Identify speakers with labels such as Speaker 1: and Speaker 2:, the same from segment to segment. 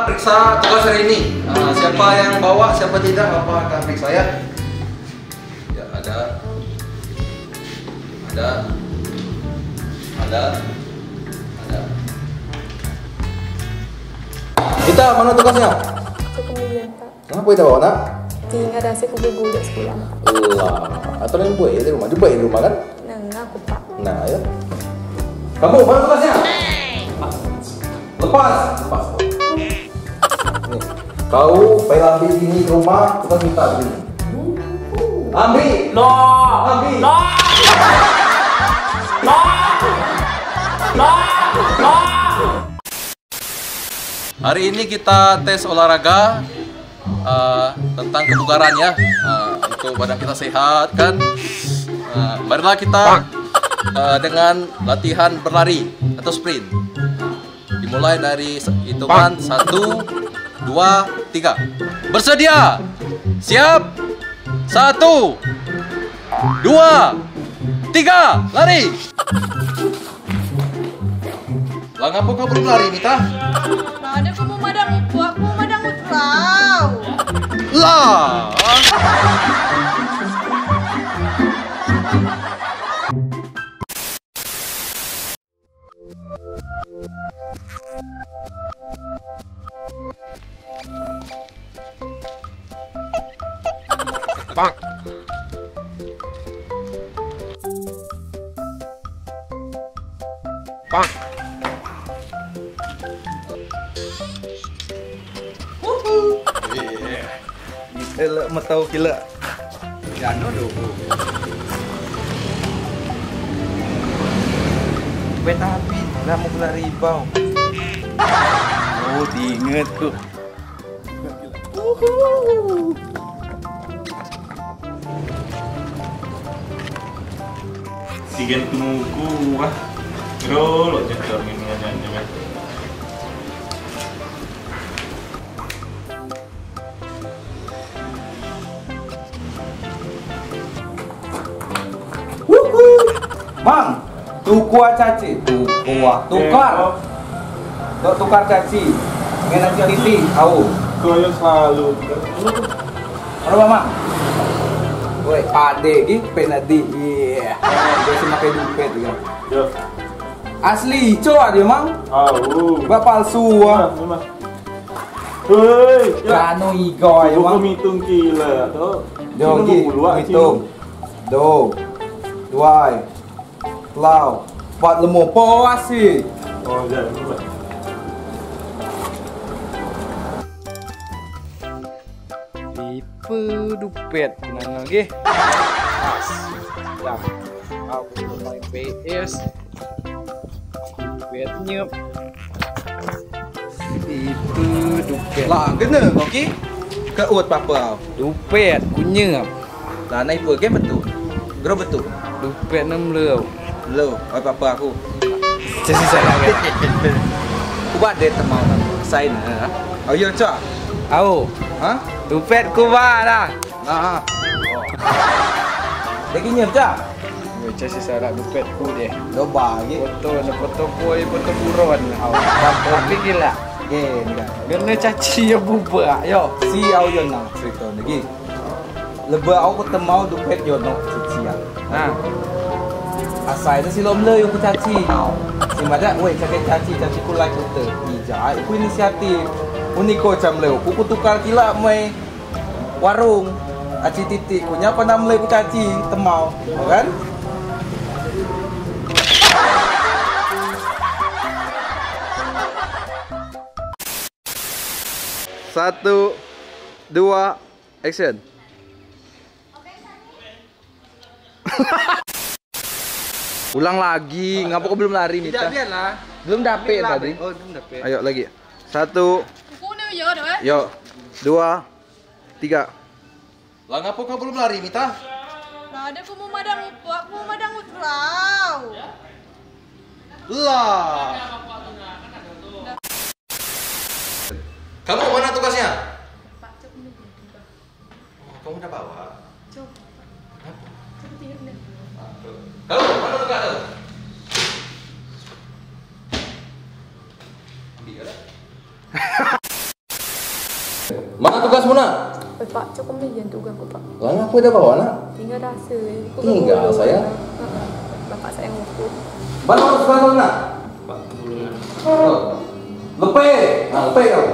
Speaker 1: periksa tugas hari ini. Siapa yang bawa, siapa tidak, Bapak akan periksa ya. Ya, ada. Kita mana tugasnya?
Speaker 2: Kemudian Pak,
Speaker 1: Kenapa kita bawa nak?
Speaker 2: tinggal dah saya kumpul budak sekolah.
Speaker 1: Lah, atau yang buat di rumah, dibuat di rumah kan?
Speaker 2: Nah, aku Pak.
Speaker 1: Nah, ya. Kamu mana tugasnya? Lepas. Nih. Kau pengen ambil ini ke rumah, kita minta begini. Ambil.
Speaker 3: No.
Speaker 1: Ambil.
Speaker 3: No. No. No. No.
Speaker 1: Hari ini kita tes olahraga tentang kebugaran ya, untuk badan kita sehat kan. Marilah kita dengan latihan berlari atau sprint. Dimulai dari hitungan 1, 2, 3. Bersedia? Siap? 1, 2, 3, lari! Lah ngapa kau belum lari, Mita?
Speaker 4: Ada kamu madang utrau.
Speaker 1: Lah! Bang. Bang. Gila, matau gila. Jano dulu. Bet api, lah mau kena ribau. Oh, diinget ku.
Speaker 3: Tiga tunggu wah. Bro, lo jajal ini jangan.
Speaker 5: Mang, caci, tukar caci, ngenak titi, tahu?
Speaker 3: Kau selalu.
Speaker 5: Halo Mama, woi pade gih penadi, iya, biasa pakai dompet ya.
Speaker 3: Yo.
Speaker 5: Asli, coba dia Mang, bak palsu ah.
Speaker 3: Hei,
Speaker 5: Kano igo ya Mang.
Speaker 3: Hitung gila, tuh.
Speaker 5: Jogi, hitung, do, dua, lau, 4 lemur puas sih.
Speaker 3: Oh, jangan lupa.
Speaker 5: Tipe dompet mana lagi? Ya, aku main PS. Dompetnya. Tipe dompet. Lah, kena okey. Keut apa? Dompet kunyap. Lah naik apa game betul? Gero betul. Dompet 6 leu. Leu, apa aku. Jadi saya lagi. Ku buat dia temau sign. Oh yo, Cak. Au. Ha? Dompet ku dah. Nah. Lagi nyep Cak. Macam si sarak dompet ku dia. Do bagi foto koi, foto buron. Au. Tapi gila. Gen kan. Kena caci ya bubak. Yo, si au yo nang cerita lagi. Lebah aku ketemu dompet yo nok cian. Nah. Asal itu si lomle yang ku caci. Si madak, weh caci ku like tu. Ija, aku inisiatif. Uniko jam leu, ku tukar kila mai warung. Aci titik, ku nyapa nam leu ku caci temau, kan? Satu, dua, action. Ulang lagi, ngapa kau belum lari Mita?
Speaker 1: Biarlah.
Speaker 5: Belum dapet tadi.
Speaker 1: Oh, belum dapat.
Speaker 5: Ayo lagi. 1,
Speaker 4: Kuku ni yo dah.
Speaker 5: yo. 2, 3.
Speaker 1: Lah ngapa kau belum lari, Mita?
Speaker 4: Ada kamu madang utrau.
Speaker 1: Lah. Kamu mana tugasnya?
Speaker 4: Pak, cok ni.
Speaker 1: Oh, kamu udah bawa.
Speaker 4: Cok.
Speaker 1: Kenapa?
Speaker 4: Cok tinggal ni.
Speaker 1: Kamu mana tugasnya? Ambil lah. tugas mana?
Speaker 2: Pak, cok kemudian tugas aku pak.
Speaker 1: Lah ngapain dah bawa nak?
Speaker 2: Tinggal rasa.
Speaker 1: Tinggal, sayang.
Speaker 2: Bapak sayang aku.
Speaker 1: Mana sekarang nak?
Speaker 3: Pak dulu.
Speaker 1: Lepe. Nah, lepe kau.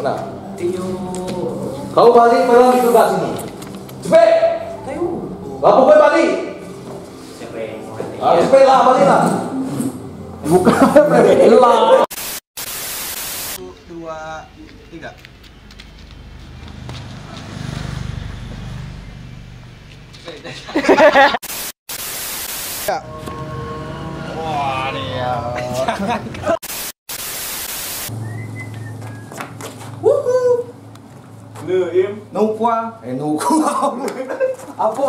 Speaker 1: Mana?
Speaker 3: Tio.
Speaker 1: Kau balik malam tugas sini. Cepet.
Speaker 3: Ayo.
Speaker 1: Lapo kau balik.
Speaker 3: Siapa yang mau nanti?
Speaker 1: Cepet lah balik lah. Bukan lah.
Speaker 5: 1, 2, 3. Ya. Wah, dia.
Speaker 3: Nơ im.
Speaker 5: Nấu qua. Nấu qua. Apa?